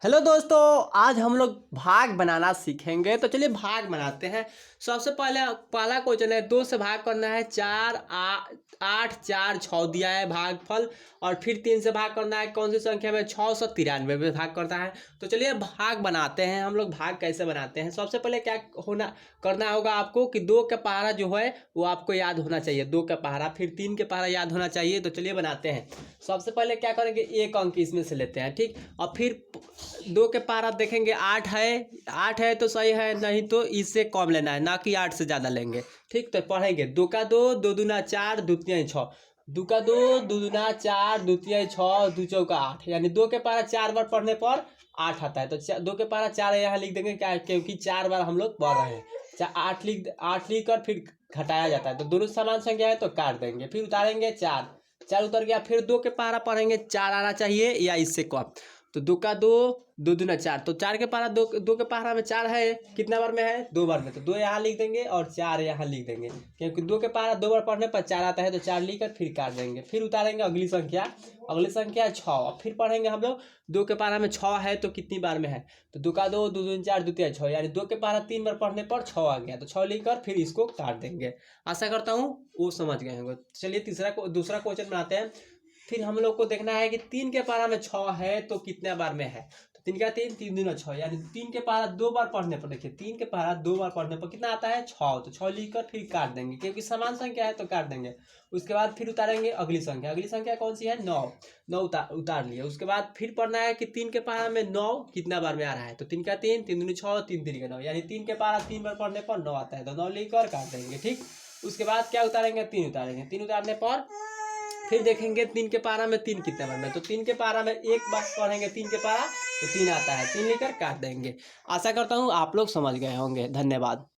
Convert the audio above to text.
Hello दोस्तों, आज हम लोग भाग बनाना सीखेंगे। तो चलिए भाग बनाते हैं। सबसे पहले पहला क्वेश्चन है, 2 से भाग करना है। 8 4 6 दिया है भागफल। और फिर 3 से भाग करना है। कौन सी संख्या में? 693 में भाग करता है। तो चलिए भाग बनाते हैं। हम लोग भाग कैसे बनाते हैं? सबसे पहले क्या करना होगा आपको कि 2 का पहाड़ा जो है वो आपको याद होना चाहिए। 2 का पहाड़ा, फिर 3 के पहाड़ा याद होना चाहिए। तो चलिए बनाते हैं। सबसे पहले क्या करेंगे, 1 अंक इसमें से लेते हैं, ठीक। और फिर 2 के पार आप देखेंगे 8 है तो सही है, नहीं तो इससे कम लेना है, ना कि 8 से ज़्यादा लेंगे, ठीक। तो पढ़ेंगे 2 का 2, 2 दूना 4, 2 तिया 6, 2 का 2, 2 दूना 4, 2 तिया 6, 2 चौका 8, यानी 2 के पारा 4 बार पढ़ने पर 8 आता है। तो 2 के पारा 4 यहाँ लिख देंगे, क्या, क्योंकि 4 बार हम लोग पढ़ रहे हैं। 8 लिख कर फिर घटाया जाता है, तो दोनों समान संख्या है तो काट देंगे। फिर उतारेंगे 4 उतर गया। फिर 2 के पारा पढ़ेंगे 4 आना चाहिए या इससे कम। तो 2 का 2, 2 दूना 4, तो 4 के पारा 2 के पारा में 4 है, कितना बार में है? 2 बार में। तो 2 यहाँ लिख देंगे और 4 यहाँ लिख देंगे, क्योंकि 2 के पारा 2 बार पढ़ने पर 4 आता है। तो 4 लिख कर फिर काट देंगे। फिर उतारेंगे अगली संख्या 6। और फिर पढ़ेंगे हम लोग 2 के पारा में 6 है तो कितनी बार में है? तो 2 का 2, 2 दूना 4, 2 तिया 6, यानी 2 के पारा 3 बार पढ़ने पर 6 आ गया। तो 6 लिख कर फिर इसको काट देंगे। आशा करता हूँ वो समझ गए होंगे। चलिए दूसरा क्वेश्चन बनाते हैं। फिर हम लोग को देखना है कि 3 के पारा में 6 है तो कितने बार में है? तो 3 का 3, 3 दूना 6, यानी 3 के पारा 2 बार पढ़ने पर, देखिए 3 के पारा 2 बार पढ़ने पर कितना आता है? 6। तो 6 लिख कर फिर काट देंगे, क्योंकि समान संख्या है तो काट देंगे। उसके बाद फिर उतारेंगे अगली संख्या कौन सी है? 9 उतार लिए। उसके बाद फिर पढ़ना है कि 3 के पारा में 9 कितना बार में आ रहा है? तो 3 का 3, 3 दूनी 6, 3 तिरिका 9, यानी 3 के पारा 3 बार पढ़ने पर 9 आता है। तो 9 लिख कर काट देंगे, ठीक। उसके बाद क्या उतारेंगे? 3 उतारेंगे। 3 उतारने पर फिर देखेंगे 3 के पारा में 3 कितने बार में। तो 3 के पारा में एक बार पढ़ेंगे 3 के पारा तो 3 आता है, 3 लेकर काट देंगे। आशा करता हूँ आप लोग समझ गए होंगे। धन्यवाद।